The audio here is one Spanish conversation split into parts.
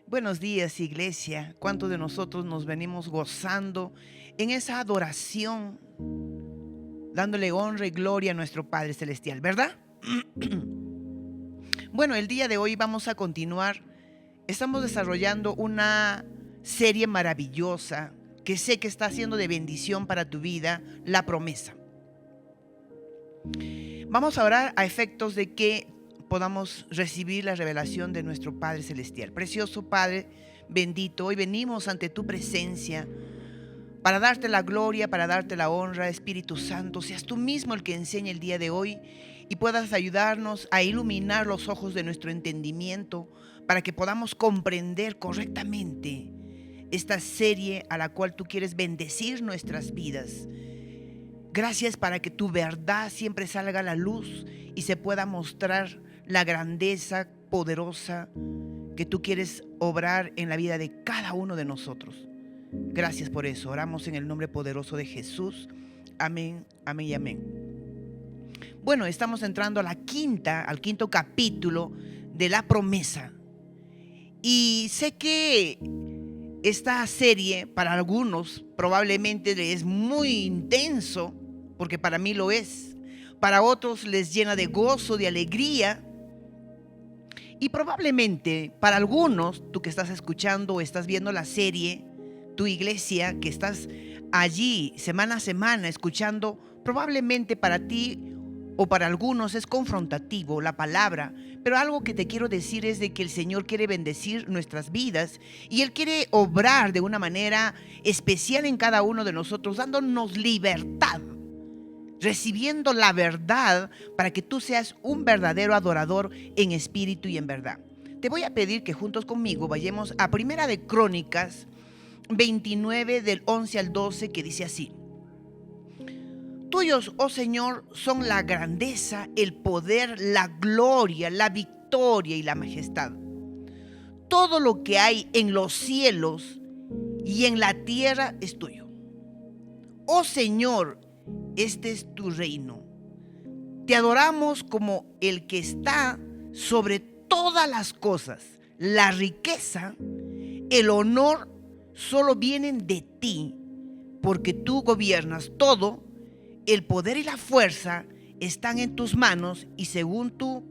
Buenos días, iglesia. ¿Cuántos de nosotros nos venimos gozando en esa adoración, dándole honra y gloria a nuestro Padre Celestial, ¿verdad? Bueno, el día de hoy vamos a continuar. Estamos desarrollando una serie maravillosa que sé que está siendo de bendición para tu vida, La Promesa. Vamos a orar a efectos de que podamos recibir la revelación de nuestro Padre Celestial. Precioso Padre bendito, hoy venimos ante tu presencia para darte la gloria, para darte la honra. Espíritu Santo, seas tú mismo el que enseñe el día de hoy y puedas ayudarnos a iluminar los ojos de nuestro entendimiento para que podamos comprender correctamente esta serie a la cual tú quieres bendecir nuestras vidas. Gracias para que tu verdad siempre salga a la luz y se pueda mostrar la grandeza poderosa que tú quieres obrar en la vida de cada uno de nosotros. Gracias por eso. Oramos en el nombre poderoso de Jesús. Amén, amén y amén. Bueno, estamos entrando al quinto capítulo de La Promesa. Y sé que esta serie para algunos probablemente es muy intenso, porque para mí lo es. Para otros les llena de gozo, de alegría. Y probablemente para algunos, tú que estás escuchando o estás viendo la serie, tu iglesia, que estás allí semana a semana escuchando, probablemente para ti o para algunos es confrontativo la palabra, pero algo que te quiero decir es de que el Señor quiere bendecir nuestras vidas y Él quiere obrar de una manera especial en cada uno de nosotros, dándonos libertad, recibiendo la verdad para que tú seas un verdadero adorador en espíritu y en verdad. Te voy a pedir que juntos conmigo vayamos a Primera de Crónicas 29 del 11 al 12, que dice así: Tuyos, oh Señor, son la grandeza, el poder, la gloria, la victoria y la majestad. Todo lo que hay en los cielos y en la tierra es tuyo. Oh Señor, este es tu reino. Te adoramos como el que está sobre todas las cosas. La riqueza, el honor solo vienen de ti, porque tú gobiernas todo. El poder y la fuerza están en tus manos y según tu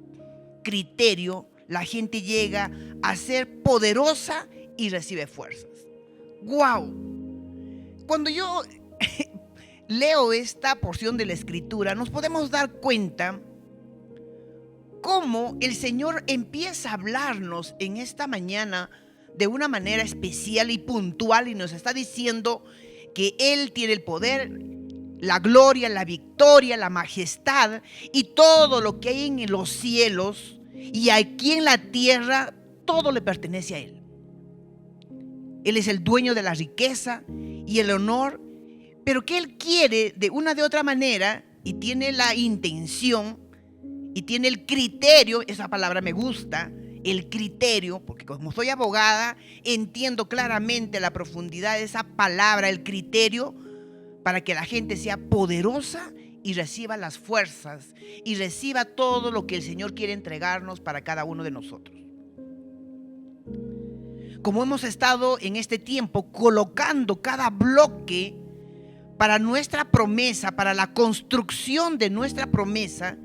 criterio la gente llega a ser poderosa y recibe fuerzas. ¡Wow! Cuando yo leo esta porción de la escritura, nos podemos dar cuenta cómo el Señor empieza a hablarnos en esta mañana de una manera especial y puntual y nos está diciendo que Él tiene el poder, la gloria, la victoria, la majestad y todo lo que hay en los cielos y aquí en la tierra, todo le pertenece a Él. Él es el dueño de la riqueza y el honor, pero que Él quiere de una de otra manera y tiene la intención y tiene el criterio. Esa palabra me gusta, el criterio, porque como soy abogada entiendo claramente la profundidad de esa palabra, el criterio, para que la gente sea poderosa y reciba las fuerzas y reciba todo lo que el Señor quiere entregarnos para cada uno de nosotros. Como hemos estado en este tiempo colocando cada bloque para nuestra promesa, para la construcción de nuestra promesa,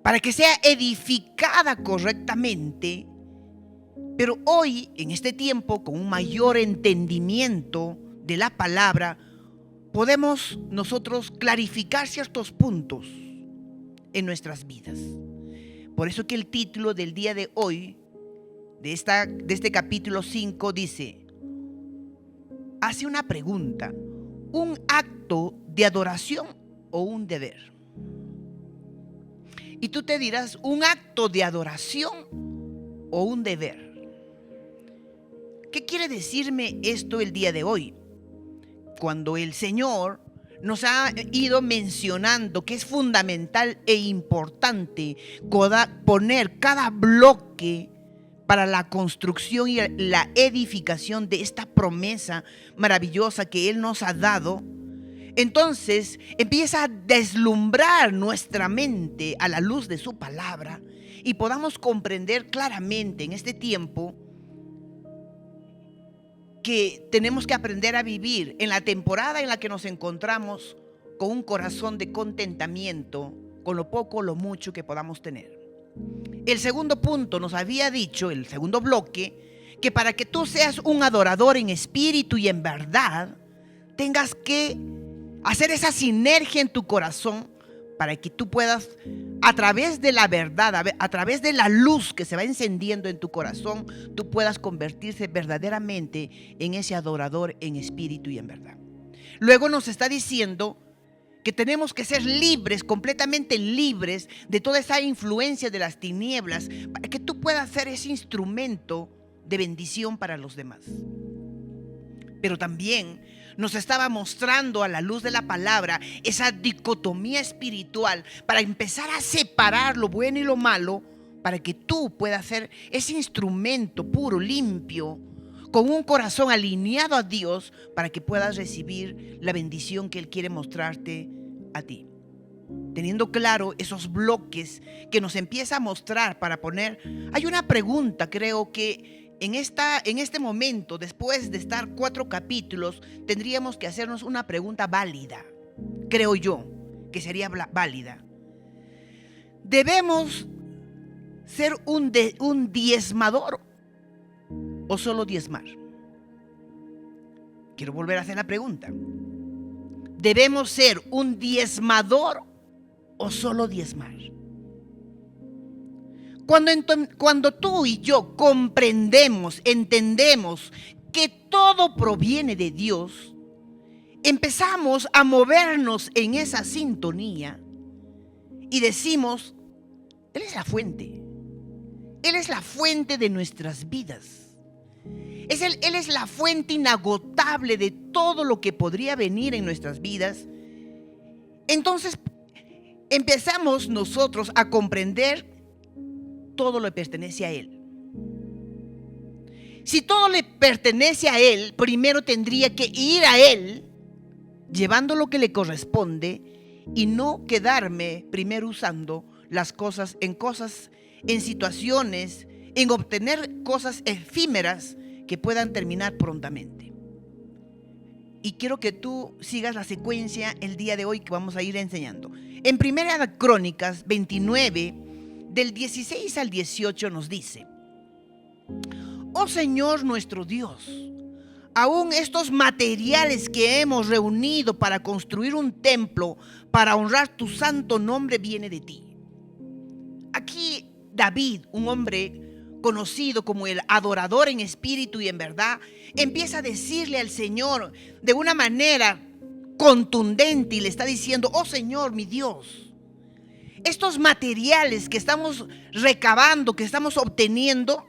para que sea edificada correctamente, pero hoy, en este tiempo, con un mayor entendimiento de la palabra, podemos nosotros clarificar ciertos puntos en nuestras vidas. Por eso que el título del día de hoy, de este capítulo 5, dice, hace una pregunta: ¿un acto de adoración o un deber? Y tú te dirás, ¿un acto de adoración o un deber? ¿Qué quiere decirme esto el día de hoy? Cuando el Señor nos ha ido mencionando que es fundamental e importante poner cada bloque para la construcción y la edificación de esta promesa maravillosa que Él nos ha dado, entonces empieza a deslumbrar nuestra mente a la luz de su palabra y podamos comprender claramente en este tiempo que tenemos que aprender a vivir en la temporada en la que nos encontramos con un corazón de contentamiento con lo poco o lo mucho que podamos tener. El segundo punto nos había dicho, el segundo bloque, que para que tú seas un adorador en espíritu y en verdad, tengas que hacer esa sinergia en tu corazón para que tú puedas, a través de la verdad, a través de la luz que se va encendiendo en tu corazón, tú puedas convertirse verdaderamente en ese adorador en espíritu y en verdad. Luego nos está diciendo que tenemos que ser libres, completamente libres de toda esa influencia de las tinieblas, para que tú puedas ser ese instrumento de bendición para los demás. Pero también nos estaba mostrando a la luz de la palabra esa dicotomía espiritual para empezar a separar lo bueno y lo malo, para que tú puedas ser ese instrumento puro, limpio, con un corazón alineado a Dios, para que puedas recibir la bendición que Él quiere mostrarte a ti. Teniendo claro esos bloques que nos empieza a mostrar para poner, hay una pregunta, creo que en este momento, después de estar 4 capítulos, tendríamos que hacernos una pregunta válida, creo yo, que sería válida. ¿Debemos ser un diezmador o solo diezmar? Quiero volver a hacer la pregunta. ¿Debemos ser un diezmador o solo diezmar? Cuando tú y yo comprendemos, entendemos que todo proviene de Dios, empezamos a movernos en esa sintonía y decimos: Él es la fuente. Él es la fuente de nuestras vidas. Él es la fuente inagotable de todo lo que podría venir en nuestras vidas. Entonces empezamos nosotros a comprender todo le pertenece a Él. Si todo le pertenece a Él, primero tendría que ir a Él llevando lo que le corresponde y no quedarme primero usando las cosas, en situaciones, en obtener cosas efímeras que puedan terminar prontamente. Y quiero que tú sigas la secuencia el día de hoy que vamos a ir enseñando. En Primera Crónicas 29, del 16 al 18 nos dice: Oh Señor nuestro Dios, aún estos materiales que hemos reunido para construir un templo para honrar tu santo nombre viene de ti. Aquí David, un hombre conocido como el adorador en espíritu y en verdad, empieza a decirle al Señor de una manera contundente y le está diciendo: Oh Señor mi Dios, estos materiales que estamos recabando, que estamos obteniendo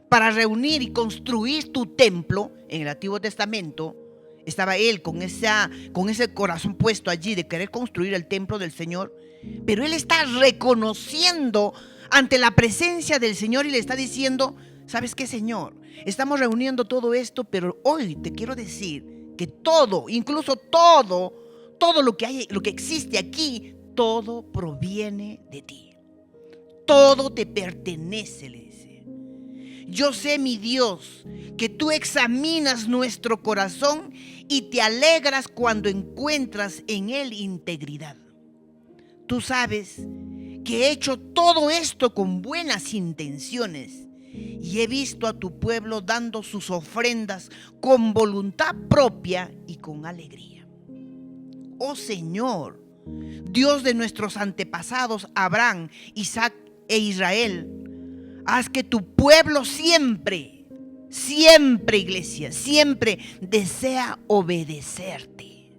para reunir y construir tu templo, en el Antiguo Testamento estaba él con ese corazón puesto allí de querer construir el templo del Señor, pero él está reconociendo ante la presencia del Señor y le está diciendo: ¿sabes qué, Señor? Estamos reuniendo todo esto, pero hoy te quiero decir que todo, incluso todo lo que hay, lo que existe aquí, todo proviene de ti. Todo te pertenece, le dice. Yo sé, mi Dios, que tú examinas nuestro corazón y te alegras cuando encuentras en él integridad. Tú sabes que he hecho todo esto con buenas intenciones y he visto a tu pueblo dando sus ofrendas con voluntad propia y con alegría. Oh Señor, Dios de nuestros antepasados Abraham, Isaac e Israel, haz que tu pueblo siempre, iglesia, siempre desea obedecerte.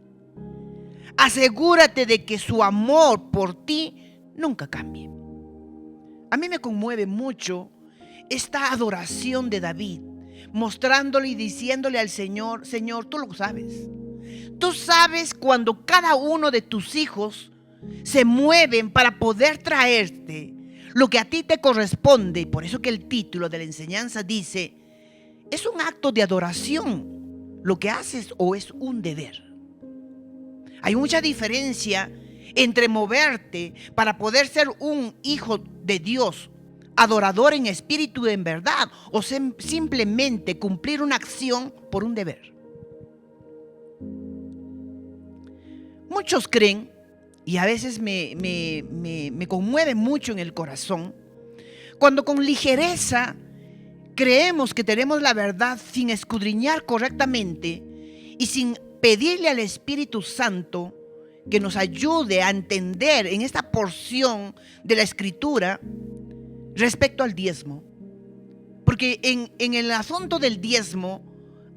Asegúrate de que su amor por ti nunca cambie. A mí me conmueve mucho esta adoración de David, mostrándole y diciéndole al Señor: Señor, tú lo sabes. Tú sabes cuando cada uno de tus hijos se mueven para poder traerte lo que a ti te corresponde. Y por eso que el título de la enseñanza dice: ¿es un acto de adoración lo que haces o es un deber? Hay mucha diferencia entre moverte para poder ser un hijo de Dios adorador en espíritu y en verdad, o simplemente cumplir una acción por un deber. Muchos creen, y a veces me conmueve mucho en el corazón, cuando con ligereza creemos que tenemos la verdad sin escudriñar correctamente y sin pedirle al Espíritu Santo que nos ayude a entender en esta porción de la Escritura respecto al diezmo. Porque en el asunto del diezmo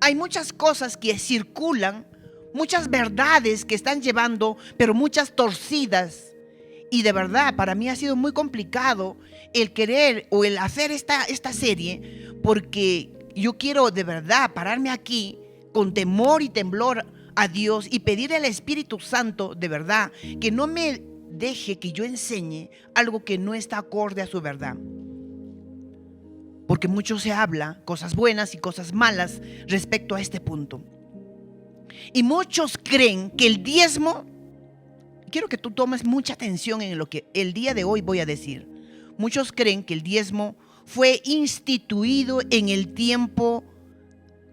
hay muchas cosas que circulan, muchas verdades que están llevando, pero muchas torcidas. Y de verdad, para mí ha sido muy complicado el querer o el hacer esta serie, porque yo quiero de verdad pararme aquí con temor y temblor a Dios y pedirle al Espíritu Santo de verdad que no me deje que yo enseñe algo que no está acorde a su verdad. Porque mucho se habla, cosas buenas y cosas malas respecto a este punto. Y muchos creen que el diezmo, quiero que tú tomes mucha atención en lo que el día de hoy voy a decir. Muchos creen que el diezmo fue instituido en el tiempo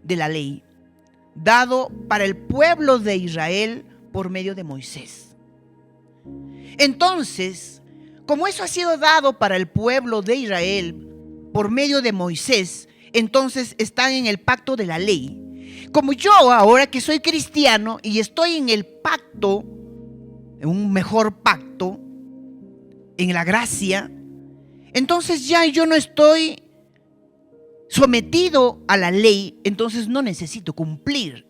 de la ley, dado para el pueblo de Israel por medio de Moisés. Entonces, como eso ha sido dado para el pueblo de Israel por medio de Moisés, entonces están en el pacto de la ley. Como yo ahora que soy cristiano y estoy en el pacto, en un mejor pacto, en la gracia, entonces ya yo no estoy sometido a la ley, entonces no necesito cumplir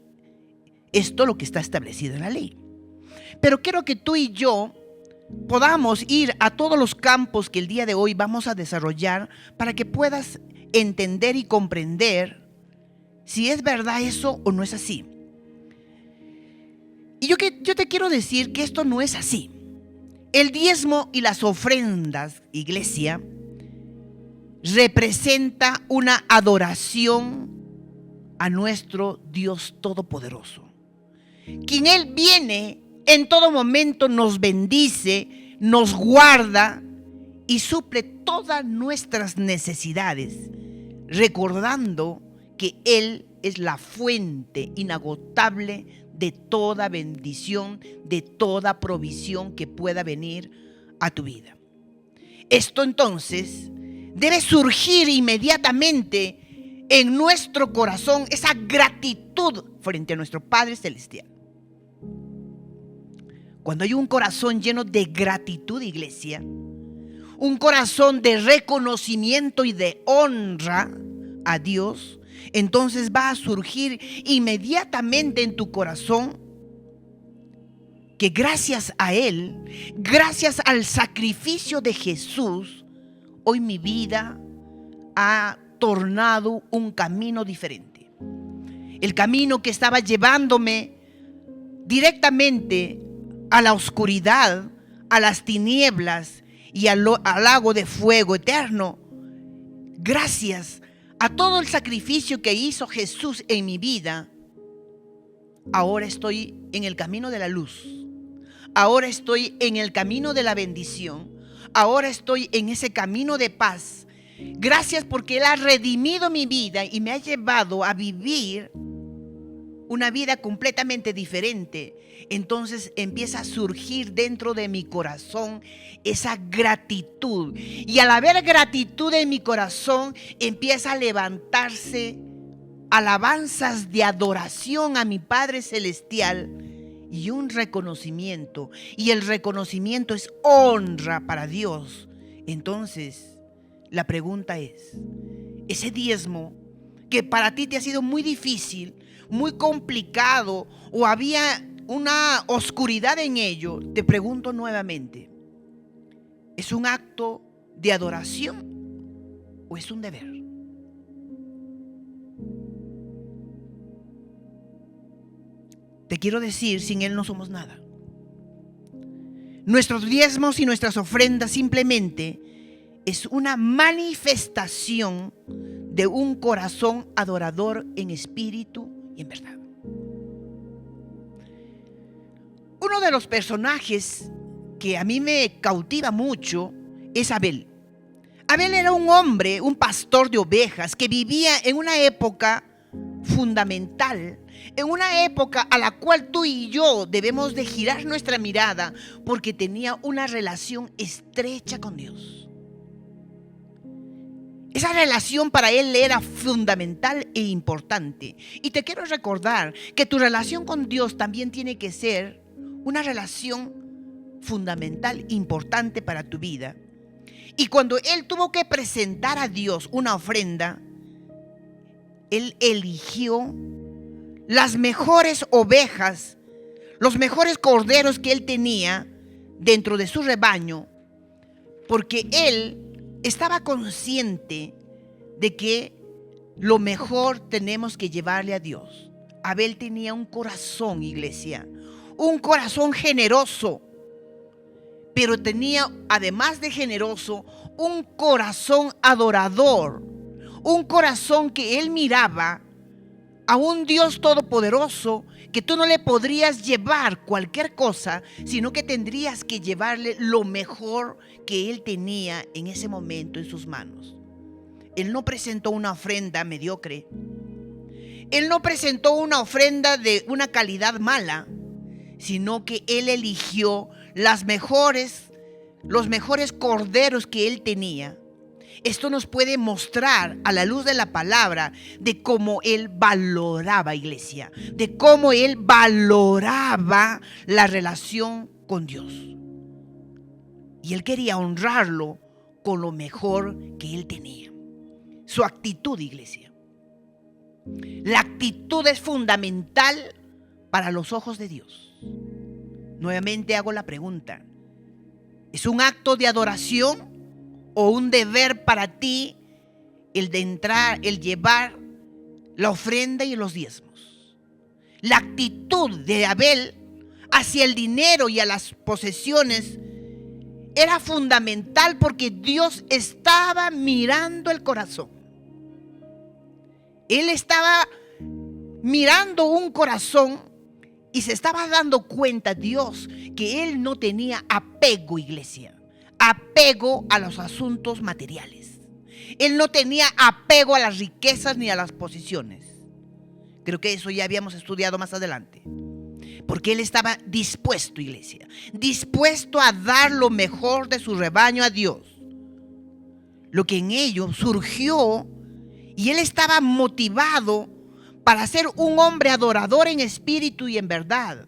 esto lo que está establecido en la ley. Pero quiero que tú y yo podamos ir a todos los campos que el día de hoy vamos a desarrollar para que puedas entender y comprender si es verdad eso o no es así. Y yo te quiero decir que esto no es así. El diezmo y las ofrendas, iglesia, representa una adoración a nuestro Dios Todopoderoso, quien Él viene en todo momento, nos bendice, nos guarda y suple todas nuestras necesidades, recordando que Él es la fuente inagotable de toda bendición, de toda provisión que pueda venir a tu vida. Esto entonces debe surgir inmediatamente en nuestro corazón, esa gratitud frente a nuestro Padre Celestial. Cuando hay un corazón lleno de gratitud, iglesia, un corazón de reconocimiento y de honra a Dios, entonces va a surgir inmediatamente en tu corazón que gracias a Él, gracias al sacrificio de Jesús, hoy mi vida ha tornado un camino diferente. El camino que estaba llevándome directamente a la oscuridad, a las tinieblas y al lago de fuego eterno, gracias a todo el sacrificio que hizo Jesús en mi vida, ahora estoy en el camino de la luz. Ahora estoy en el camino de la bendición. Ahora estoy en ese camino de paz. Gracias porque Él ha redimido mi vida y me ha llevado a vivir una vida completamente diferente. Entonces empieza a surgir dentro de mi corazón esa gratitud. Y al haber gratitud en mi corazón, empieza a levantarse alabanzas de adoración a mi Padre Celestial y un reconocimiento. Y el reconocimiento es honra para Dios. Entonces, la pregunta es, ese diezmo que para ti te ha sido muy difícil, muy complicado, o había una oscuridad en ello, te pregunto nuevamente, ¿es un acto de adoración o es un deber? Te quiero decir, sin Él no somos nada. Nuestros diezmos y nuestras ofrendas simplemente es una manifestación de un corazón adorador en espíritu y en verdad. Uno de los personajes que a mí me cautiva mucho es Abel. Abel era un hombre, un pastor de ovejas que vivía en una época fundamental, en una época a la cual tú y yo debemos de girar nuestra mirada, porque tenía una relación estrecha con Dios. Esa relación para él era fundamental e importante. Y te quiero recordar que tu relación con Dios también tiene que ser una relación fundamental, importante para tu vida. Y cuando él tuvo que presentar a Dios una ofrenda, él eligió las mejores ovejas, los mejores corderos que él tenía dentro de su rebaño, porque él estaba consciente de que lo mejor tenemos que llevarle a Dios. Abel tenía un corazón, iglesia, un corazón generoso, pero tenía, además de generoso, un corazón adorador, un corazón que él miraba a un Dios todopoderoso, que tú no le podrías llevar cualquier cosa, sino que tendrías que llevarle lo mejor que él tenía en ese momento en sus manos. Él no presentó una ofrenda mediocre. Él no presentó una ofrenda de una calidad mala, sino que él eligió los mejores corderos que él tenía. Esto nos puede mostrar a la luz de la palabra de cómo él valoraba, iglesia, de cómo él valoraba la relación con Dios. Y él quería honrarlo con lo mejor que él tenía. Su actitud, iglesia. La actitud es fundamental para los ojos de Dios. Nuevamente hago la pregunta: ¿es un acto de adoración o un deber para ti el de entrar, el llevar la ofrenda y los diezmos? La actitud de Abel hacia el dinero y a las posesiones era fundamental, porque Dios estaba mirando el corazón. Él estaba mirando un corazón y se estaba dando cuenta, Dios, que él no tenía apego, iglesia. Apego a los asuntos materiales. Él no tenía apego a las riquezas ni a las posiciones. Creo que eso ya habíamos estudiado más adelante. Porque él estaba dispuesto, iglesia, dispuesto a dar lo mejor de su rebaño a Dios. Lo que en ello surgió, y él estaba motivado para ser un hombre adorador en espíritu y en verdad.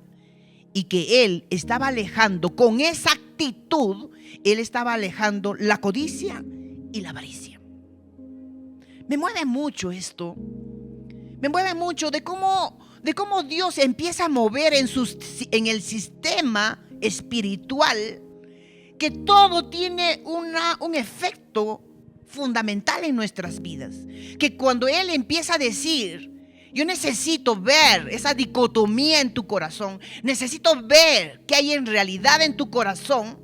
Y que él estaba alejando, con esa actitud, él estaba alejando la codicia y la avaricia. Me mueve mucho esto. Me mueve mucho de cómo Dios empieza a mover en el sistema espiritual, que todo tiene un efecto fundamental en nuestras vidas. Que cuando él empieza a decir: yo necesito ver esa dicotomía en tu corazón, necesito ver qué hay en realidad en tu corazón,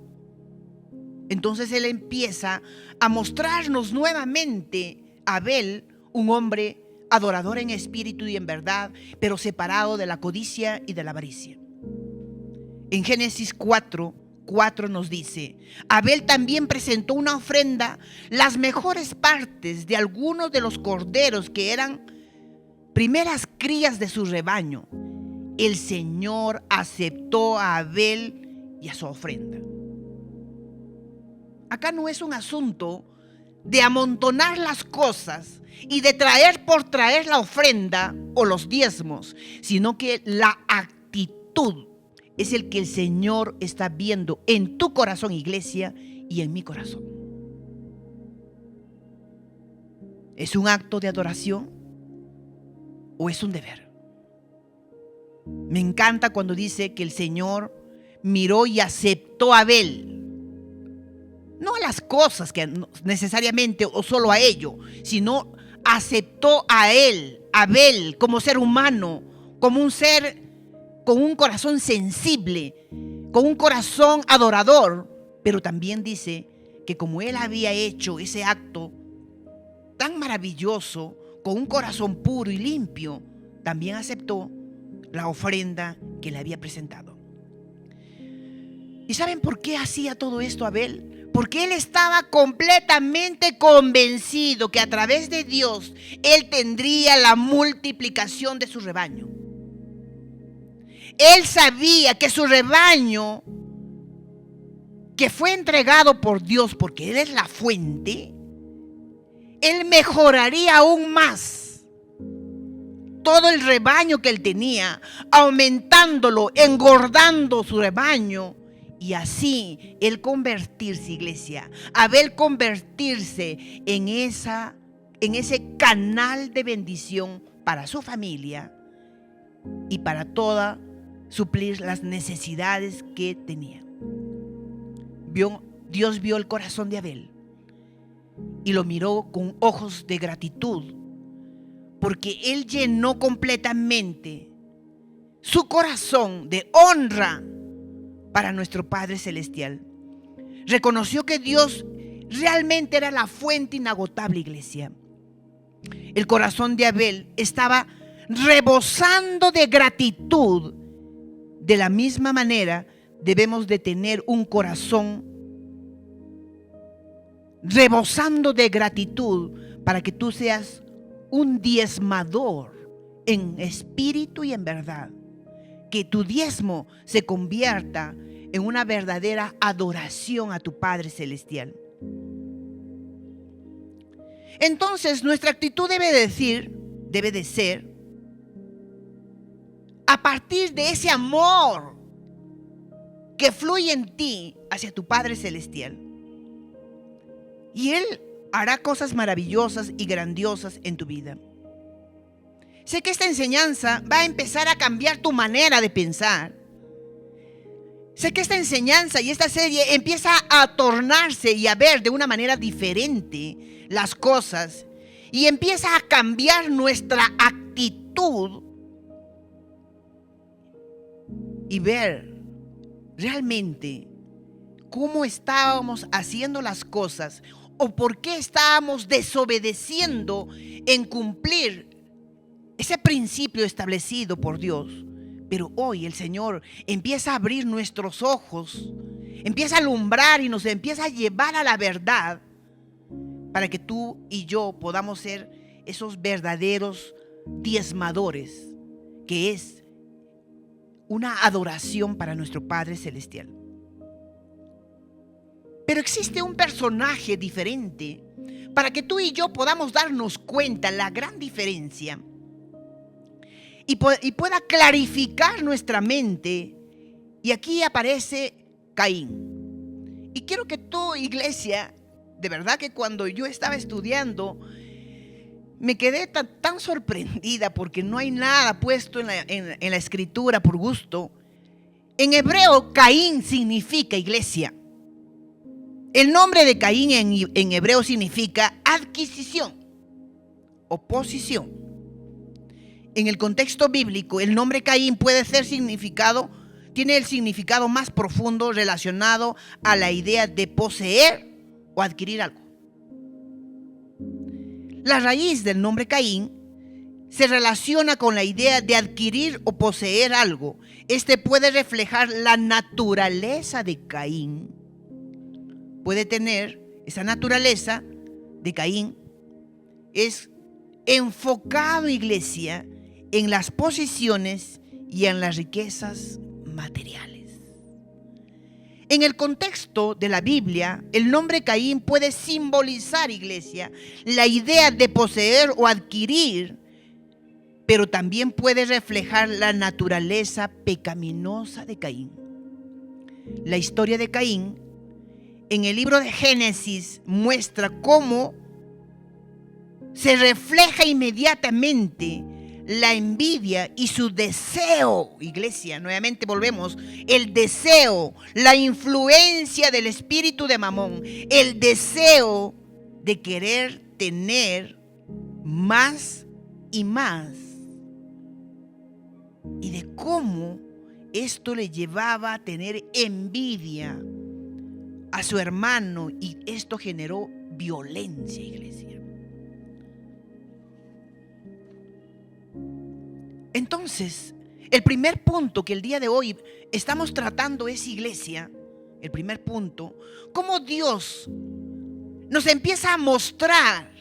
entonces él empieza a mostrarnos nuevamente a Abel, un hombre adorador en espíritu y en verdad, pero separado de la codicia y de la avaricia. En Génesis 4:4 nos dice: Abel también presentó una ofrenda, las mejores partes de algunos de los corderos que eran primeras crías de su rebaño. El Señor aceptó a Abel y a su ofrenda. Acá no es un asunto de amontonar las cosas y de traer por traer la ofrenda o los diezmos, sino que la actitud es el que el Señor está viendo en tu corazón, iglesia, y en mi corazón. ¿Es un acto de adoración o es un deber? Me encanta cuando dice que el Señor miró y aceptó a Abel. No a las cosas que necesariamente o solo a ello, sino aceptó a él, Abel, como ser humano, como un ser con un corazón sensible, con un corazón adorador. Pero también dice que como él había hecho ese acto tan maravilloso, con un corazón puro y limpio, también aceptó la ofrenda que le había presentado. ¿Y saben por qué hacía todo esto Abel? Porque él estaba completamente convencido que a través de Dios él tendría la multiplicación de su rebaño. Él sabía que su rebaño, que fue entregado por Dios porque él es la fuente, él mejoraría aún más todo el rebaño que él tenía, aumentándolo, engordando su rebaño. Y así él convertirse, iglesia, Abel convertirse en ese canal de bendición para su familia y para toda suplir las necesidades que tenía. Dios vio el corazón de Abel y lo miró con ojos de gratitud, porque él llenó completamente su corazón de honra para nuestro Padre Celestial. Reconoció que Dios realmente era la fuente inagotable, iglesia. El corazón de Abel estaba rebosando de gratitud. De la misma manera, debemos de tener un corazón rebosando de gratitud para que tú seas un diezmador en espíritu y en verdad. Que tu diezmo se convierta en una verdadera adoración a tu Padre Celestial. Entonces nuestra actitud debe de ser a partir de ese amor que fluye en ti hacia tu Padre Celestial. Y Él hará cosas maravillosas y grandiosas en tu vida. Sé que esta enseñanza va a empezar a cambiar tu manera de pensar. Sé que esta enseñanza y esta serie empieza a tornarse y a ver de una manera diferente las cosas. Y empieza a cambiar nuestra actitud y ver realmente cómo estábamos haciendo las cosas o por qué estábamos desobedeciendo en cumplir ese principio establecido por Dios. Pero hoy el Señor empieza a abrir nuestros ojos, empieza a alumbrar y nos empieza a llevar a la verdad para que tú y yo podamos ser esos verdaderos diezmadores, que es una adoración para nuestro Padre Celestial. Pero existe un personaje diferente para que tú y yo podamos darnos cuenta la gran diferencia y pueda clarificar nuestra mente. Y aquí aparece Caín. Y quiero que tú, iglesia, de verdad que cuando yo estaba estudiando me quedé tan sorprendida, porque no hay nada puesto en la escritura por gusto. En hebreo, Caín significa, iglesia, el nombre de Caín en hebreo significa adquisición o posesión. En el contexto bíblico, el nombre Caín tiene el significado más profundo relacionado a la idea de poseer o adquirir algo. La raíz del nombre Caín se relaciona con la idea de adquirir o poseer algo. Este puede reflejar la naturaleza de Caín. Puede tener esa naturaleza de Caín. Es enfocado, iglesia, en las posesiones y en las riquezas materiales. En el contexto de la Biblia, el nombre Caín puede simbolizar, iglesia, la idea de poseer o adquirir, pero también puede reflejar la naturaleza pecaminosa de Caín. La historia de Caín en el libro de Génesis muestra cómo se refleja inmediatamente la envidia y su deseo, iglesia. Nuevamente volvemos, el deseo, la influencia del espíritu de Mamón, el deseo de querer tener más y más, y de cómo esto le llevaba a tener envidia a su hermano, y esto generó violencia, iglesia. Entonces, el primer punto que el día de hoy estamos tratando es, iglesia, el primer punto, cómo Dios nos empieza a mostrar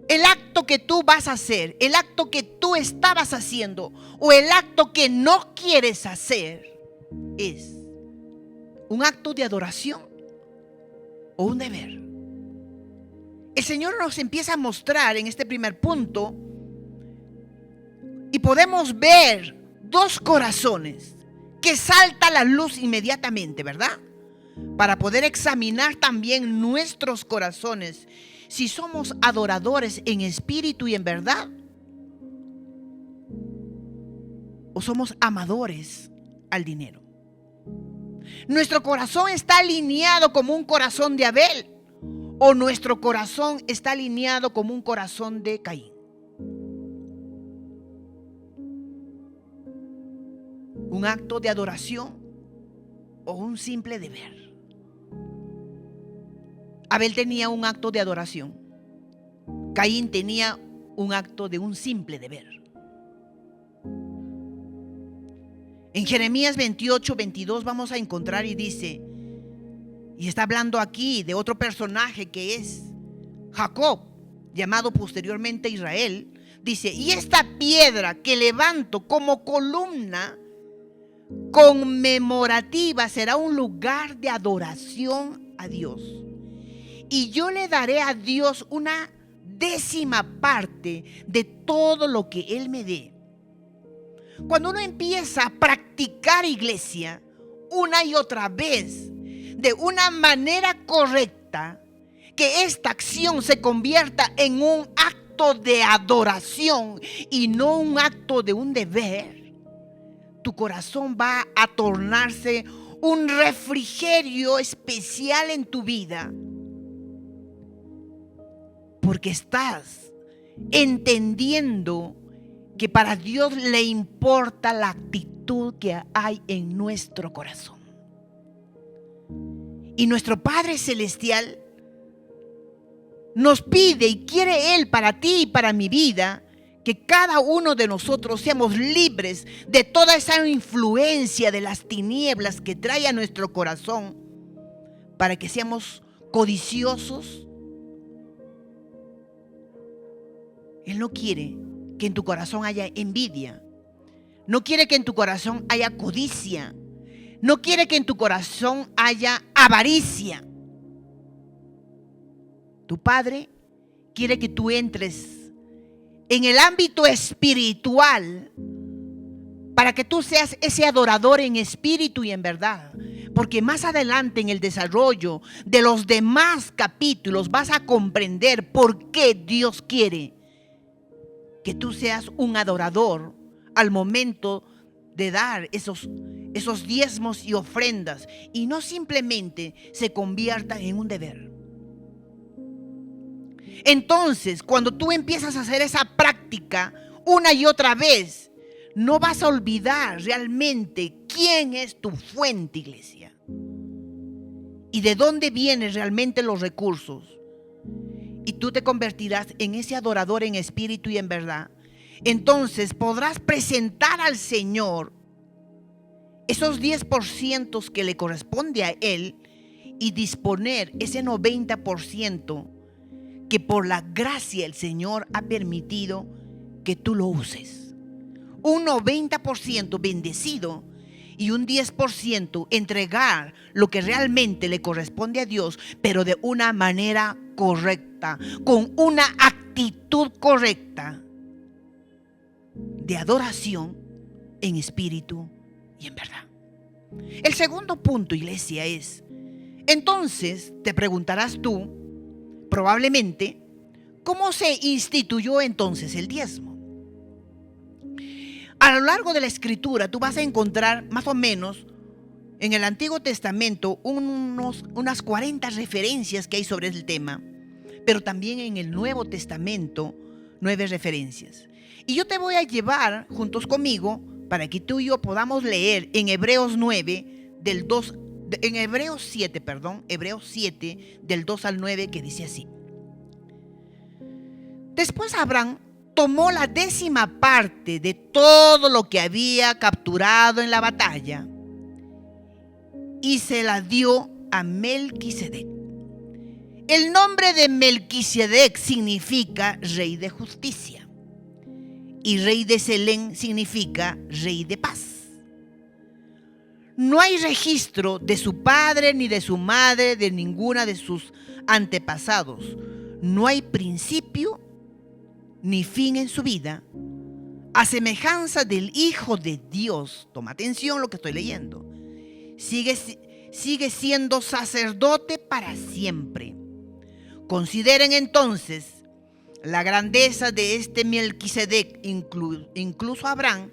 el acto que tú vas a hacer, el acto que tú estabas haciendo o el acto que no quieres hacer, es un acto de adoración o un deber. El Señor nos empieza a mostrar en este primer punto y podemos ver dos corazones que salta a la luz inmediatamente, ¿verdad? Para poder examinar también nuestros corazones, si somos adoradores en espíritu y en verdad, o somos amadores al dinero. ¿Nuestro corazón está alineado como un corazón de Abel o nuestro corazón está alineado como un corazón de Caín? ¿Un acto de adoración o un simple deber? Abel tenía un acto de adoración. Caín tenía un acto de un simple deber. En Jeremías 28:22 vamos a encontrar y dice, y está hablando aquí de otro personaje que es Jacob, llamado posteriormente Israel. Dice, y esta piedra que levanto como columna conmemorativa será un lugar de adoración a Dios. Y yo le daré a Dios una 10ª parte de todo lo que Él me dé. Cuando uno empieza a practicar, iglesia, una y otra vez, de una manera correcta, que esta acción se convierta en un acto de adoración y no un acto de un deber, tu corazón va a tornarse un refrigerio especial en tu vida. Porque estás entendiendo que para Dios le importa la actitud que hay en nuestro corazón. Y nuestro Padre Celestial nos pide y quiere Él para ti y para mi vida, que cada uno de nosotros seamos libres de toda esa influencia de las tinieblas que trae a nuestro corazón, para que seamos codiciosos. Él no quiere que en tu corazón haya envidia. No quiere que en tu corazón haya codicia. No quiere que en tu corazón haya avaricia. Tu Padre quiere que tú entres en el ámbito espiritual para que tú seas ese adorador en espíritu y en verdad. Porque más adelante en el desarrollo de los demás capítulos vas a comprender por qué Dios quiere que tú seas un adorador al momento de dar esos diezmos y ofrendas, y no simplemente se convierta en un deber. Entonces, cuando tú empiezas a hacer esa práctica una y otra vez, no vas a olvidar realmente quién es tu fuente, iglesia, y de dónde vienen realmente los recursos. Y tú te convertirás en ese adorador en espíritu y en verdad. Entonces podrás presentar al Señor esos 10% que le corresponde a Él y disponer ese 90% que por la gracia el Señor ha permitido que tú lo uses. Un 90% bendecido y un 10% entregar lo que realmente le corresponde a Dios, pero de una manera correcta, con una actitud correcta de adoración en espíritu y en verdad. El segundo punto, iglesia, es, entonces te preguntarás tú, probablemente, ¿cómo se instituyó entonces el diezmo? A lo largo de la escritura tú vas a encontrar más o menos en el Antiguo Testamento unas 40 referencias que hay sobre el tema, pero también en el Nuevo Testamento 9 referencias. Y yo te voy a llevar juntos conmigo para que tú y yo podamos leer en Hebreos 7 del 2 al 9, que dice así: después Abraham tomó la 10ª parte de todo lo que había capturado en la batalla y se la dio a Melquisedec. El nombre de Melquisedec significa rey de justicia y rey de Selén significa rey de paz. No hay registro de su padre ni de su madre, de ninguna de sus antepasados. No hay principio ni fin en su vida, a semejanza del Hijo de Dios. Toma atención lo que estoy leyendo. Sigue siendo sacerdote para siempre. Consideren entonces la grandeza de este Melquisedec. Incluso Abraham,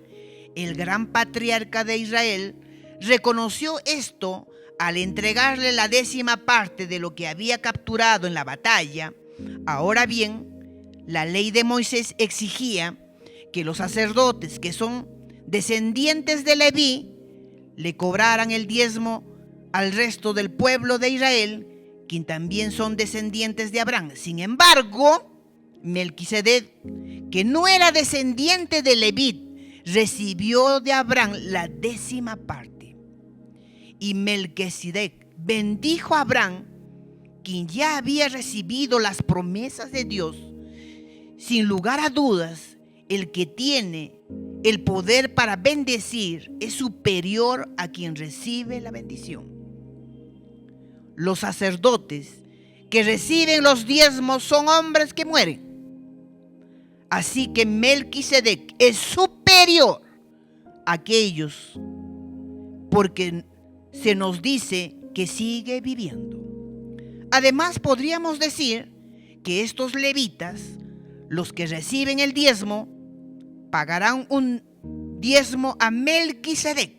el gran patriarca de Israel, reconoció esto al entregarle la 10ª parte de lo que había capturado en la batalla. Ahora bien, la ley de Moisés exigía que los sacerdotes que son descendientes de Leví le cobraran el diezmo al resto del pueblo de Israel, quien también son descendientes de Abraham. Sin embargo, Melquisedec, que no era descendiente de Leví, recibió de Abraham la 10ª parte. Y Melquisedec bendijo a Abraham, quien ya había recibido las promesas de Dios. Sin lugar a dudas, el que tiene el poder para bendecir es superior a quien recibe la bendición. Los sacerdotes que reciben los diezmos son hombres que mueren. Así que Melquisedec es superior a aquellos, porque se nos dice que sigue viviendo. Además, podríamos decir que estos levitas, los que reciben el diezmo, pagarán un diezmo a Melquisedec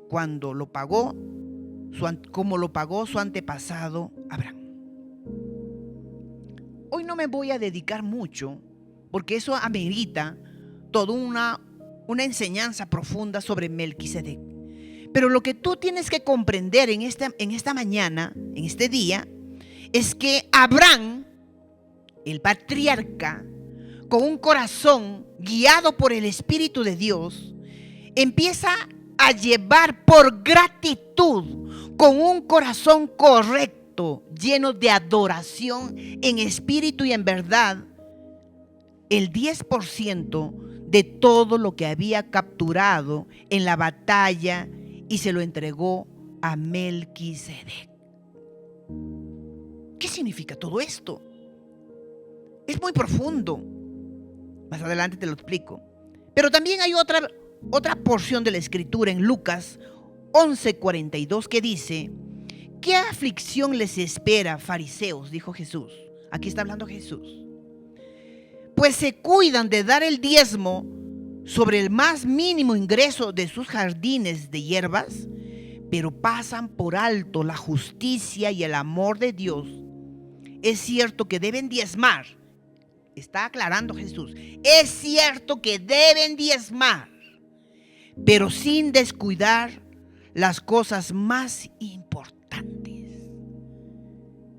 como lo pagó su antepasado Abraham. Hoy no me voy a dedicar mucho, porque eso amerita toda una enseñanza profunda sobre Melquisedec. Pero lo que tú tienes que comprender en esta mañana, en este día, es que Abraham, el patriarca, con un corazón guiado por el Espíritu de Dios, empieza a llevar por gratitud, con un corazón correcto, lleno de adoración en espíritu y en verdad, el 10% de todo lo que había capturado en la batalla y se lo entregó a Melquisedec. ¿Qué significa todo esto? Es muy profundo. Más adelante te lo explico. Pero también hay otra porción de la Escritura en Lucas 11:42 que dice: ¿qué aflicción les espera, fariseos? Dijo Jesús. Aquí está hablando Jesús. Pues se cuidan de dar el diezmo sobre el más mínimo ingreso de sus jardines de hierbas, pero pasan por alto la justicia y el amor de Dios. Es cierto que deben diezmar. Está aclarando Jesús. Es cierto que deben diezmar, pero sin descuidar las cosas más importantes.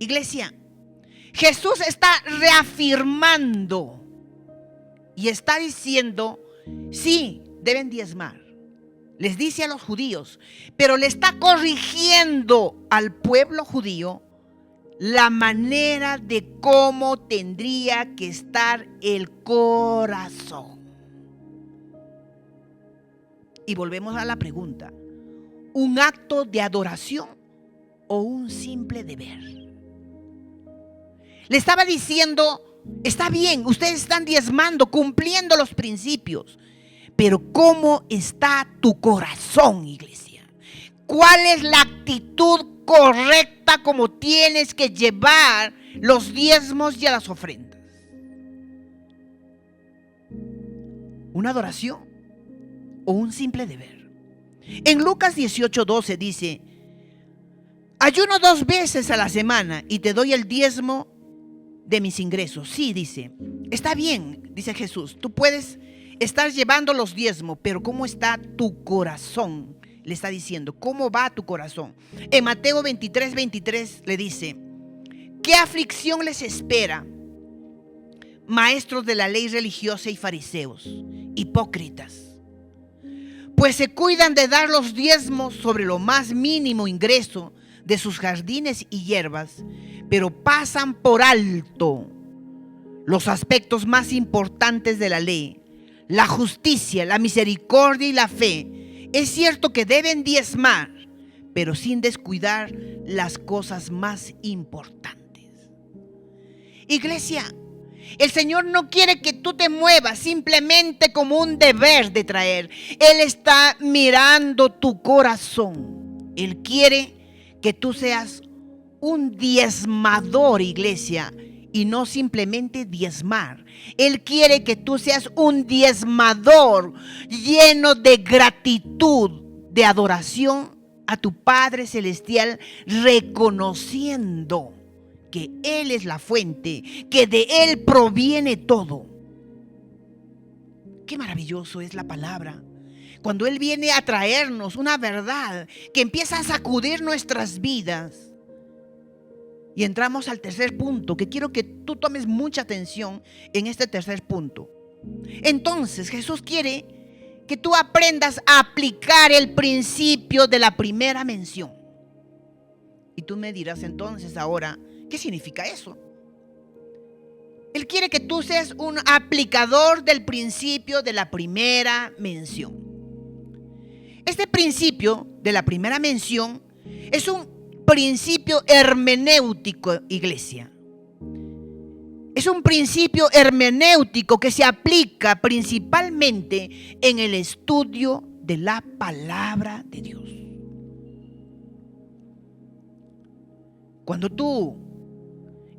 Iglesia, Jesús está reafirmando y está diciendo, sí, deben diezmar. Les dice a los judíos, pero le está corrigiendo al pueblo judío la manera de cómo tendría que estar el corazón. Y volvemos a la pregunta: ¿un acto de adoración o un simple deber? Le estaba diciendo, está bien, ustedes están diezmando, cumpliendo los principios, pero ¿cómo está tu corazón, iglesia? ¿Cuál es la actitud correcta como tienes que llevar los diezmos y a las ofrendas? ¿Una adoración o un simple deber? En Lucas 18:12 dice: ayuno 2 veces a la semana y te doy el diezmo de mis ingresos. Sí, dice, está bien, dice Jesús, tú puedes estar llevando los diezmos, pero ¿cómo está tu corazón? Le está diciendo, ¿cómo va tu corazón? En Mateo 23:23 le dice: ¿qué aflicción les espera, maestros de la ley religiosa y fariseos, hipócritas? pues se cuidan de dar los diezmos sobre lo más mínimo ingreso de sus jardines y hierbas, pero pasan por alto los aspectos más importantes de la ley: la justicia, la misericordia y la fe. Es cierto que deben diezmar, pero sin descuidar las cosas más importantes. Iglesia, el Señor no quiere que tú te muevas simplemente como un deber de traer. Él está mirando tu corazón. Él quiere que tú seas un diezmador, iglesia, y no simplemente diezmar. Él quiere que tú seas un diezmador lleno de gratitud, de adoración a tu Padre Celestial, reconociendo que Él es la fuente, que de Él proviene todo. Qué maravilloso es la palabra. Cuando Él viene a traernos una verdad que empieza a sacudir nuestras vidas. Y entramos al tercer punto, que quiero que tú tomes mucha atención en este tercer punto. Entonces, Jesús quiere que tú aprendas a aplicar el principio de la primera mención. Y tú me dirás entonces ahora, ¿qué significa eso? Él quiere que tú seas un aplicador del principio de la primera mención. Este principio de la primera mención es un principio hermenéutico, iglesia. Es un principio hermenéutico que se aplica principalmente en el estudio de la palabra de Dios. Cuando tú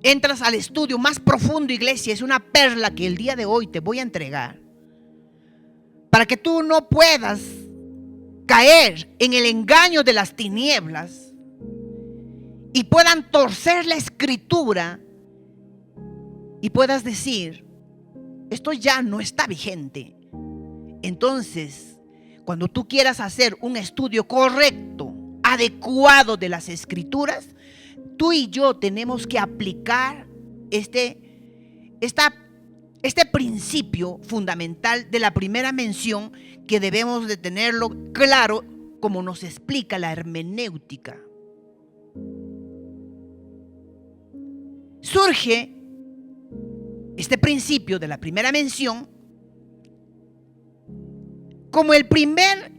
entras al estudio más profundo, iglesia, es una perla que el día de hoy te voy a entregar para que tú no puedas caer en el engaño de las tinieblas y puedan torcer la escritura y puedas decir: esto ya no está vigente. Entonces, cuando tú quieras hacer un estudio correcto, adecuado de las escrituras, tú y yo tenemos que aplicar este principio fundamental de la primera mención, que debemos de tenerlo claro, como nos explica la hermenéutica. Surge este principio de la primera mención como el primer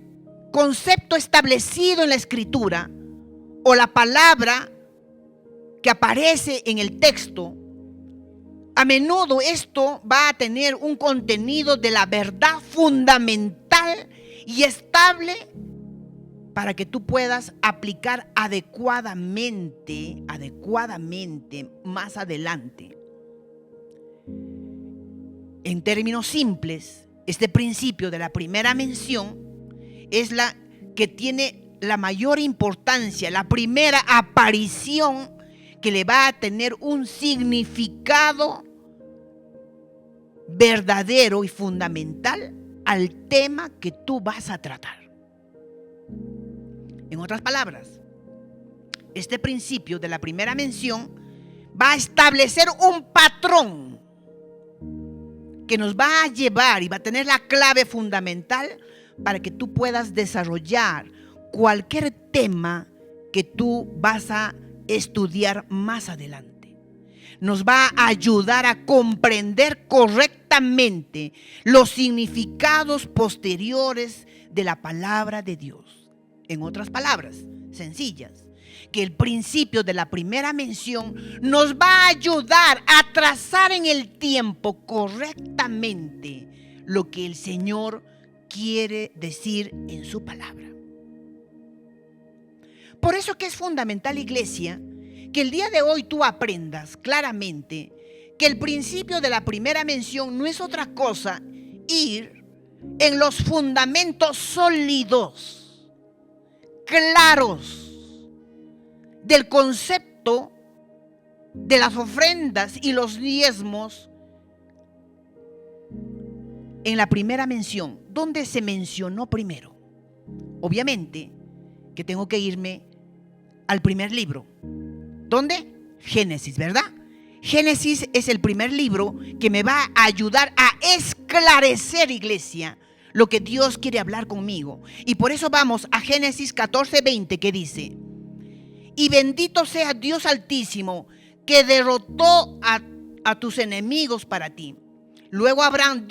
concepto establecido en la escritura, o la palabra que aparece en el texto. A menudo esto va a tener un contenido de la verdad fundamental y estable para que tú puedas aplicar adecuadamente más adelante. En términos simples, este principio de la primera mención es la que tiene la mayor importancia, la primera aparición que le va a tener un significado verdadero y fundamental al tema que tú vas a tratar. En otras palabras, este principio de la primera mención va a establecer un patrón que nos va a llevar y va a tener la clave fundamental para que tú puedas desarrollar cualquier tema que tú vas a estudiar más adelante. Nos va a ayudar a comprender correctamente los significados posteriores de la palabra de Dios. En otras palabras sencillas, que el principio de la primera mención nos va a ayudar a trazar en el tiempo correctamente lo que el Señor quiere decir en su palabra. Por eso que es fundamental, iglesia, que el día de hoy tú aprendas claramente que el principio de la primera mención no es otra cosa ir en los fundamentos sólidos, claros, del concepto de las ofrendas y los diezmos en la primera mención. ¿Dónde se mencionó primero? Obviamente que tengo que irme al primer libro. ¿Dónde? Génesis, ¿verdad? Génesis es el primer libro que me va a ayudar a esclarecer, iglesia, lo que Dios quiere hablar conmigo. Y por eso vamos a Génesis 14:20, que dice: y bendito sea Dios Altísimo, que derrotó a tus enemigos para ti. Luego Abraham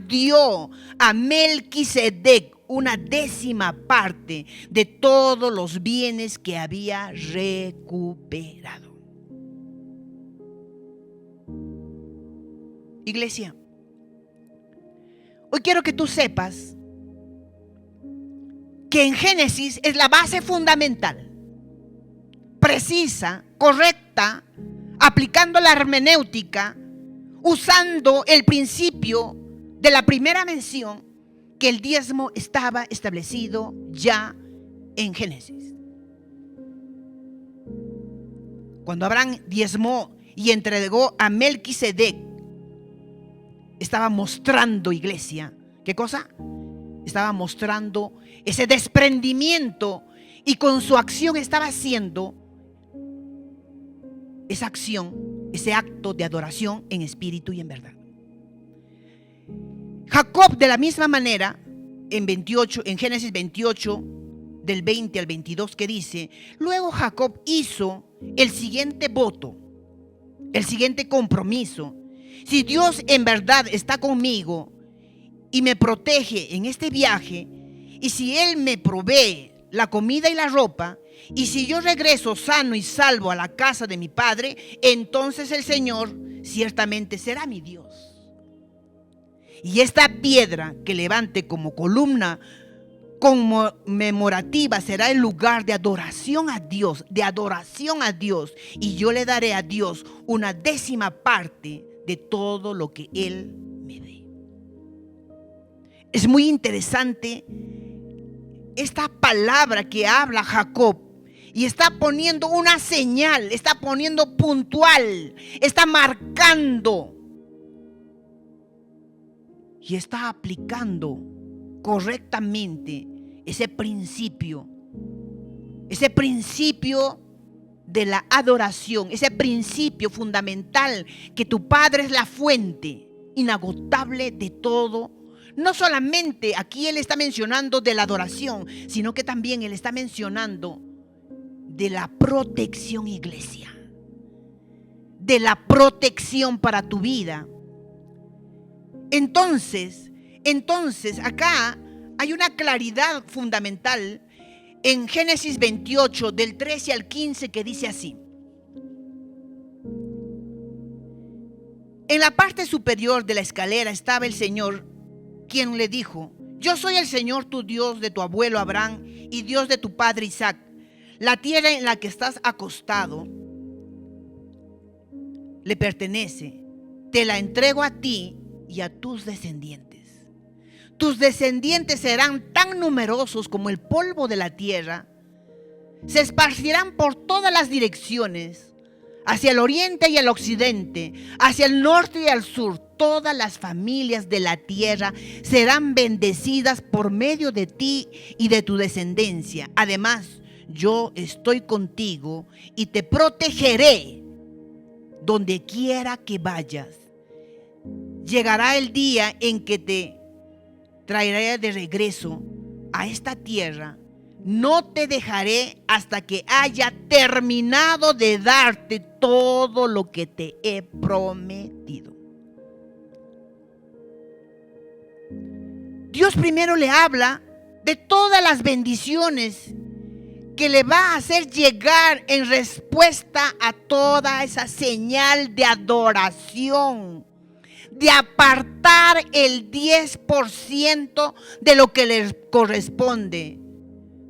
dio a Melquisedec una 10ª parte de todos los bienes que había recuperado. Iglesia, hoy quiero que tú sepas que en Génesis es la base fundamental, precisa, correcta, aplicando la hermenéutica, usando el principio de la primera mención, que el diezmo estaba establecido ya en Génesis. Cuando Abraham diezmó y entregó a Melquisedec, estaba mostrando, iglesia, ¿qué cosa? Estaba mostrando ese desprendimiento, y con su acción estaba haciendo esa acción, ese acto de adoración en espíritu y en verdad. Jacob, de la misma manera, en Génesis 28, del 20 al 22, que dice: luego Jacob hizo el siguiente voto, el siguiente compromiso: si Dios en verdad está conmigo y me protege en este viaje, y si Él me provee la comida y la ropa, y si yo regreso sano y salvo a la casa de mi padre, entonces el Señor ciertamente será mi Dios. Y esta piedra que levante como columna conmemorativa será el lugar de adoración a Dios, y yo le daré a Dios una 10ª parte de todo lo que Él me dé. Es muy interesante esta palabra que habla Jacob, y está poniendo una señal, está poniendo puntual, está marcando y está aplicando correctamente ese principio de la adoración, ese principio fundamental, que tu Padre es la fuente inagotable de todo. No solamente aquí Él está mencionando de la adoración, sino que también Él está mencionando de la protección, iglesia, de la protección para tu vida. Entonces acá hay una claridad fundamental en Génesis 28, del 13 al 15, que dice así: en la parte superior de la escalera estaba el Señor, quien le dijo: yo soy el Señor, tu Dios, de tu abuelo Abraham y Dios de tu padre Isaac. La tierra en la que estás acostado le pertenece. Te la entrego a ti y a tus descendientes. Tus descendientes serán tan numerosos como el polvo de la tierra. Se esparcirán por todas las direcciones, hacia el oriente y el occidente, hacia el norte y al sur. Todas las familias de la tierra serán bendecidas por medio de ti y de tu descendencia. Además, yo estoy contigo y te protegeré donde quiera que vayas. Llegará el día en que te traeré de regreso a esta tierra. No te dejaré hasta que haya terminado de darte todo lo que te he prometido. Dios primero le habla de todas las bendiciones que le va a hacer llegar en respuesta a toda esa señal de adoración, de apartar el 10% de lo que le corresponde.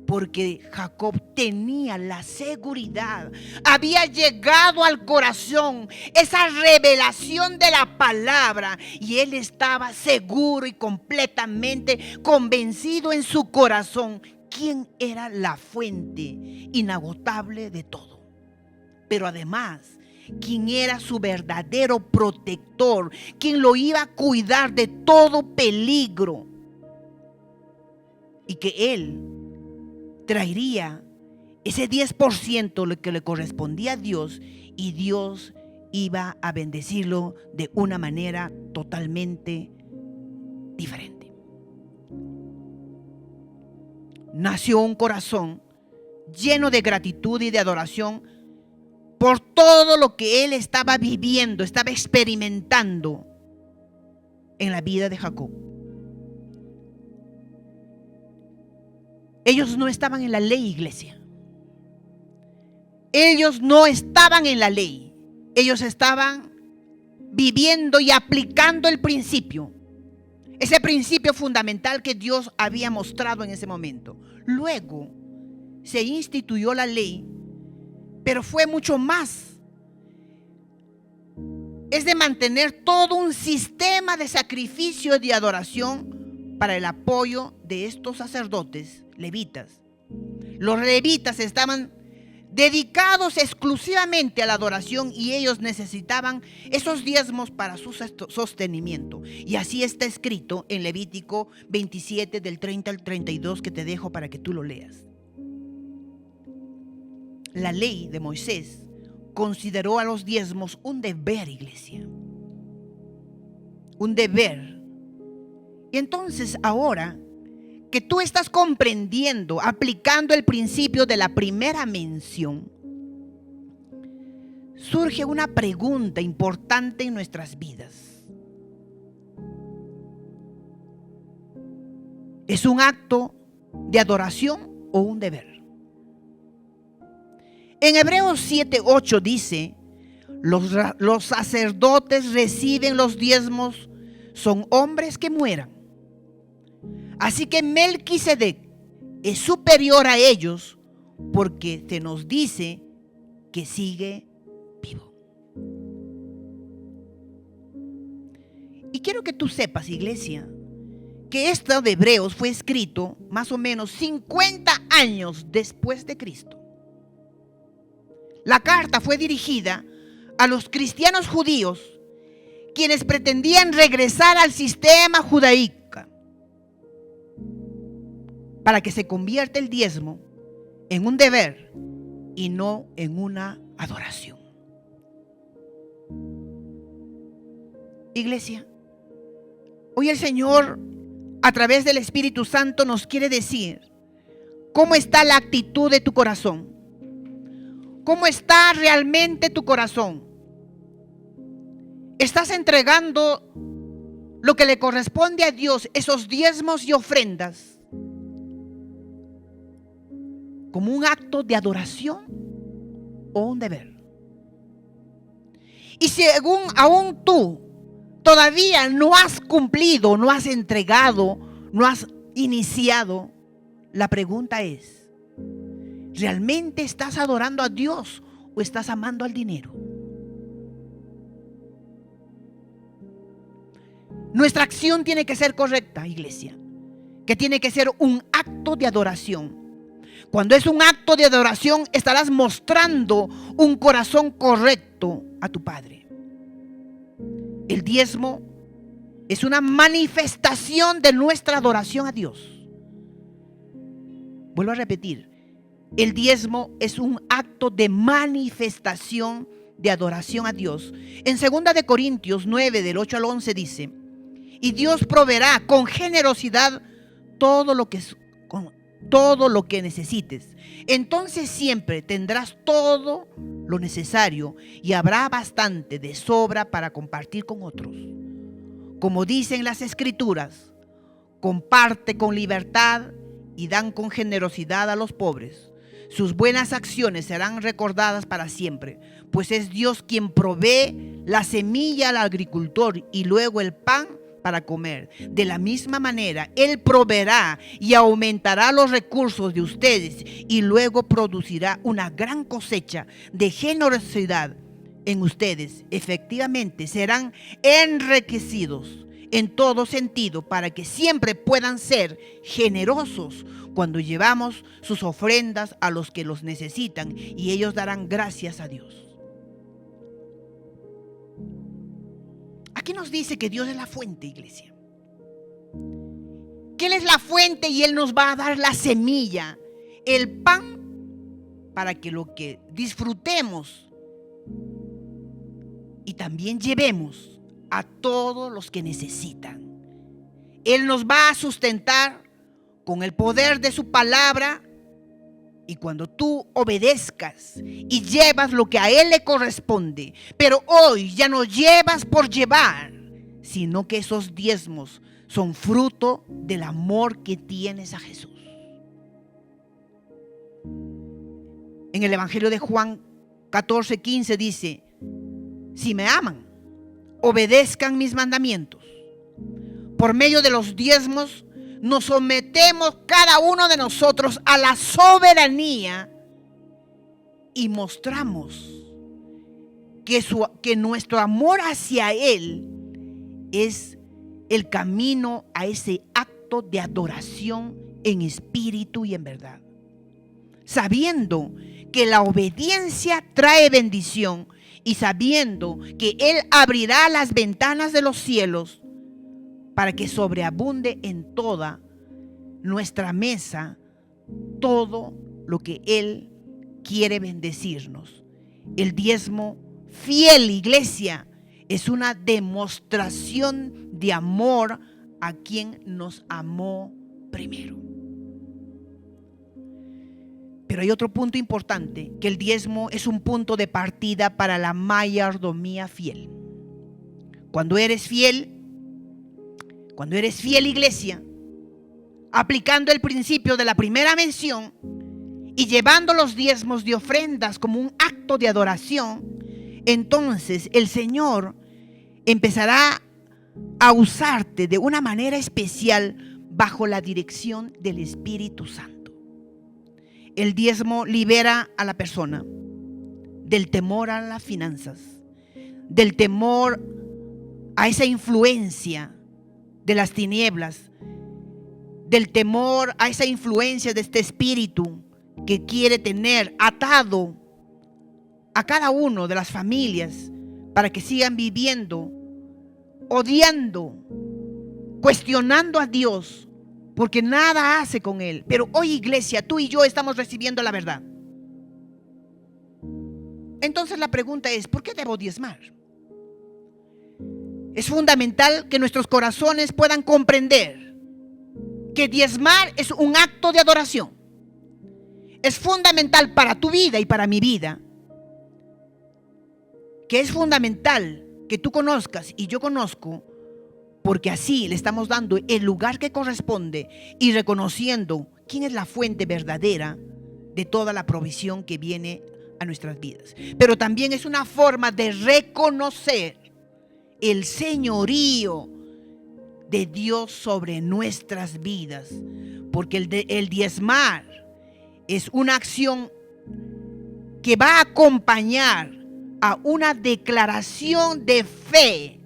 Porque Jacob tenía la seguridad, había llegado al corazón esa revelación de la palabra, y él estaba seguro y completamente convencido en su corazón quién era la fuente inagotable de todo, pero además quién era su verdadero protector, quien lo iba a cuidar de todo peligro, y que él traería ese 10% lo que le correspondía a Dios, y Dios iba a bendecirlo de una manera totalmente diferente. Nació un corazón lleno de gratitud y de adoración por todo lo que él estaba viviendo, estaba experimentando en la vida de Jacob. Ellos no estaban en la ley, iglesia. Ellos no estaban en la ley. Ellos estaban viviendo y aplicando el principio. Ese principio fundamental que Dios había mostrado en ese momento. Luego se instituyó la ley, pero fue mucho más. Es de mantener todo un sistema de sacrificio y de adoración para el apoyo de estos sacerdotes levitas. Los levitas estaban dedicados exclusivamente a la adoración y ellos necesitaban esos diezmos para su sostenimiento. Y así está escrito en Levítico 27 del 30 al 32, que te dejo para que tú lo leas. La ley de Moisés consideró a los diezmos un deber, iglesia. Un deber. Y entonces ahora que tú estás comprendiendo, aplicando el principio de la primera mención, surge una pregunta importante en nuestras vidas. ¿Es un acto de adoración o un deber? En Hebreos 7:8 dice: los sacerdotes reciben los diezmos, son hombres que mueran. Así que Melquisedec es superior a ellos porque se nos dice que sigue vivo. Y quiero que tú sepas, iglesia, que esto de Hebreos fue escrito más o menos 50 años después de Cristo. La carta fue dirigida a los cristianos judíos, quienes pretendían regresar al sistema judaico, para que se convierta el diezmo en un deber y no en una adoración. Iglesia, hoy el Señor, a través del Espíritu Santo, nos quiere decir cómo está la actitud de tu corazón. ¿Cómo está realmente tu corazón? ¿Estás entregando lo que le corresponde a Dios, esos diezmos y ofrendas, como un acto de adoración o un deber? Y si aún tú todavía no has cumplido, no has entregado, no has iniciado, la pregunta es: ¿realmente estás adorando a Dios o estás amando al dinero? Nuestra acción tiene que ser correcta, iglesia, que tiene que ser un acto de adoración. Cuando es un acto de adoración, estarás mostrando un corazón correcto a tu Padre. El diezmo es una manifestación de nuestra adoración a Dios. Vuelvo a repetir, el diezmo es un acto de manifestación de adoración a Dios. En 2 Corintios 9, del 8 al 11 dice: y Dios proveerá con generosidad todo lo que necesites. Entonces siempre tendrás todo lo necesario y habrá bastante de sobra para compartir con otros. Como dicen las Escrituras: comparte con libertad y dan con generosidad a los pobres. Sus buenas acciones serán recordadas para siempre, pues es Dios quien provee la semilla al agricultor y luego el pan para comer. De la misma manera, Él proveerá y aumentará los recursos de ustedes y luego producirá una gran cosecha de generosidad en ustedes. Efectivamente, serán enriquecidos en todo sentido para que siempre puedan ser generosos cuando llevamos sus ofrendas a los que los necesitan, y ellos darán gracias a Dios. Aquí nos dice que Dios es la fuente, iglesia. Que Él es la fuente y Él nos va a dar la semilla, el pan, para que lo que disfrutemos y también llevemos a todos los que necesitan. Él nos va a sustentar con el poder de su palabra. Y cuando tú obedezcas y llevas lo que a Él le corresponde, pero hoy ya no llevas por llevar, sino que esos diezmos son fruto del amor que tienes a Jesús. En el Evangelio de Juan 14:15 dice: si me aman, obedezcan mis mandamientos. Por medio de los diezmos nos sometemos cada uno de nosotros a la soberanía y mostramos que nuestro amor hacia Él es el camino a ese acto de adoración en espíritu y en verdad. Sabiendo que la obediencia trae bendición y sabiendo que Él abrirá las ventanas de los cielos para que sobreabunde en toda nuestra mesa todo lo que Él quiere bendecirnos. El diezmo fiel, iglesia, es una demostración de amor a quien nos amó primero. Pero hay otro punto importante, que el diezmo es un punto de partida para la mayordomía fiel. Cuando eres fiel, iglesia, aplicando el principio de la primera mención y llevando los diezmos de ofrendas como un acto de adoración, entonces el Señor empezará a usarte de una manera especial bajo la dirección del Espíritu Santo. El diezmo libera a la persona del temor a las finanzas, del temor a esa influencia de las tinieblas, del temor a esa influencia de este espíritu que quiere tener atado a cada uno de las familias para que sigan viviendo, odiando, cuestionando a Dios, porque nada hace con Él. Pero hoy, iglesia, tú y yo estamos recibiendo la verdad. Entonces la pregunta es: ¿por qué debo diezmar? Es fundamental que nuestros corazones puedan comprender que diezmar es un acto de adoración. Es fundamental para tu vida y para mi vida, que es fundamental que tú conozcas y yo conozco, porque así le estamos dando el lugar que corresponde y reconociendo quién es la fuente verdadera de toda la provisión que viene a nuestras vidas. Pero también es una forma de reconocer el señorío de Dios sobre nuestras vidas, porque el diezmar es una acción que va a acompañar a una declaración de fe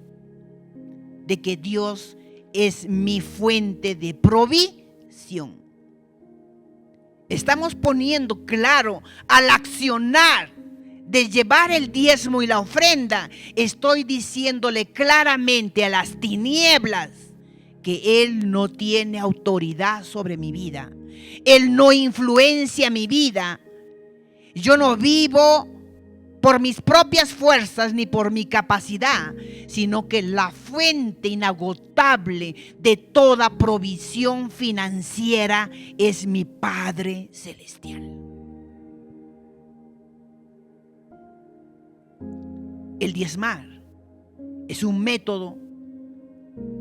de que Dios es mi fuente de provisión. Estamos poniendo claro al accionar de llevar el diezmo y la ofrenda, estoy diciéndole claramente a las tinieblas que Él no tiene autoridad sobre mi vida. Él no influencia mi vida. Yo no vivo por mis propias fuerzas ni por mi capacidad, sino que la fuente inagotable de toda provisión financiera es mi Padre Celestial. El diezmar es un método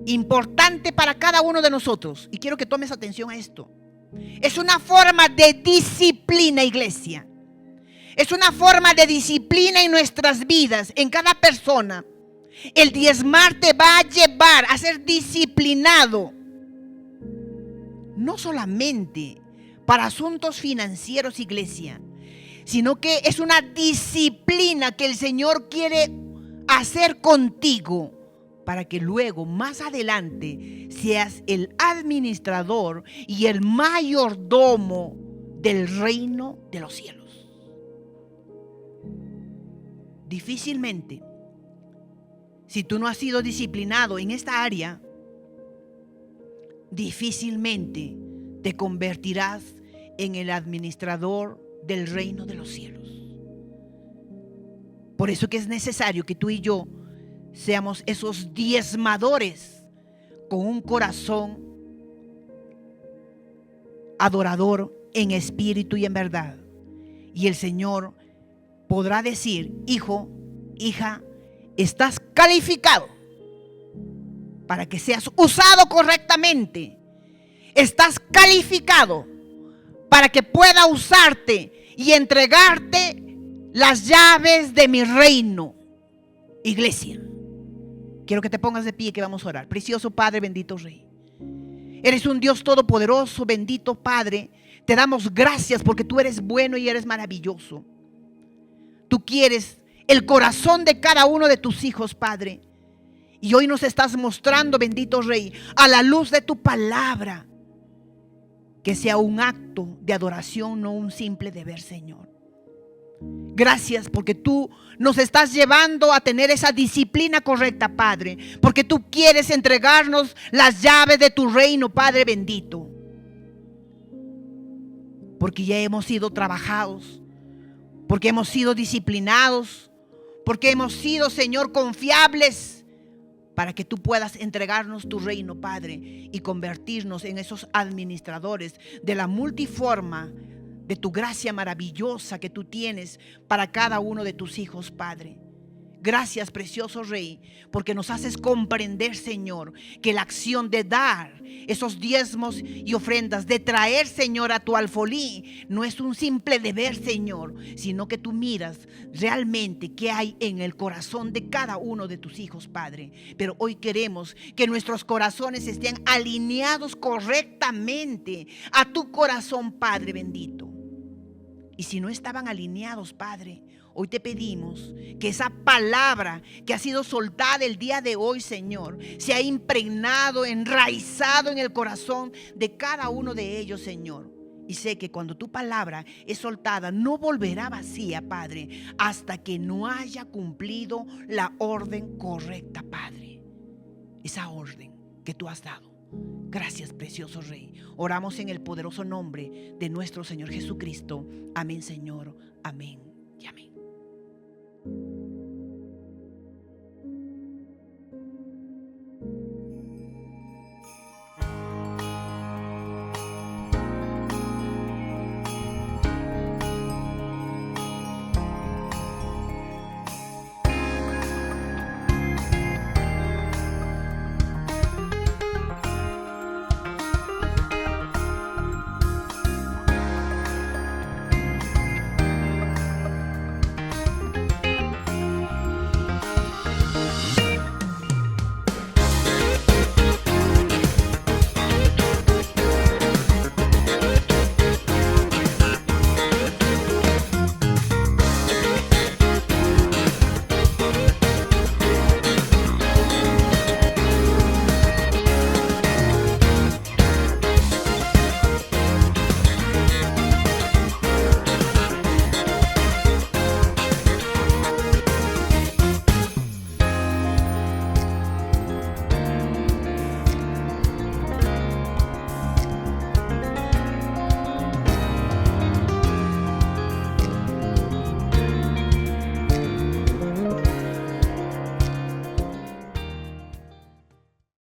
importante para cada uno de nosotros. Y quiero que tomes atención a esto. Es una forma de disciplina, iglesia. Es una forma de disciplina en nuestras vidas, en cada persona. El diezmar te va a llevar a ser disciplinado. No solamente para asuntos financieros, iglesia, sino que es una disciplina que el Señor quiere hacer contigo para que luego, más adelante, seas el administrador y el mayordomo del reino de los cielos. Difícilmente, si tú no has sido disciplinado en esta área, difícilmente te convertirás en el administrador del reino de los cielos. Por eso que es necesario que tú y yo seamos esos diezmadores con un corazón adorador en espíritu y en verdad. Y el Señor podrá decir: hijo, hija, estás calificado para que seas usado correctamente. Estás calificado para que pueda usarte y entregarte las llaves de mi reino. Iglesia, quiero que te pongas de pie, que vamos a orar. Precioso Padre, bendito Rey, eres un Dios todopoderoso, bendito Padre. Te damos gracias porque tú eres bueno y eres maravilloso. Tú quieres el corazón de cada uno de tus hijos, Padre. Y hoy nos estás mostrando, bendito Rey, a la luz de tu palabra, que sea un acto de adoración, no un simple deber, Señor. Gracias porque tú nos estás llevando a tener esa disciplina correcta, Padre, porque tú quieres entregarnos las llaves de tu reino, Padre bendito. Porque ya hemos sido trabajados, porque hemos sido disciplinados, porque hemos sido, Señor, confiables, para que tú puedas entregarnos tu reino, Padre, y convertirnos en esos administradores de la multiforma de tu gracia maravillosa que tú tienes para cada uno de tus hijos, Padre. Gracias, precioso Rey, porque nos haces comprender, Señor, que la acción de dar esos diezmos y ofrendas, de traer, Señor, a tu alfolí, no es un simple deber, Señor, sino que tú miras realmente qué hay en el corazón de cada uno de tus hijos, Padre. Pero hoy queremos que nuestros corazones estén alineados correctamente a tu corazón, Padre bendito. Y si no estaban alineados, Padre, hoy te pedimos que esa palabra que ha sido soltada el día de hoy, Señor, se ha impregnado, enraizado en el corazón de cada uno de ellos, Señor. Y sé que cuando tu palabra es soltada, no volverá vacía, Padre, hasta que no haya cumplido la orden correcta, Padre. Esa orden que tú has dado. Gracias, precioso Rey. Oramos en el poderoso nombre de nuestro Señor Jesucristo. Amén, Señor. Amén y amén.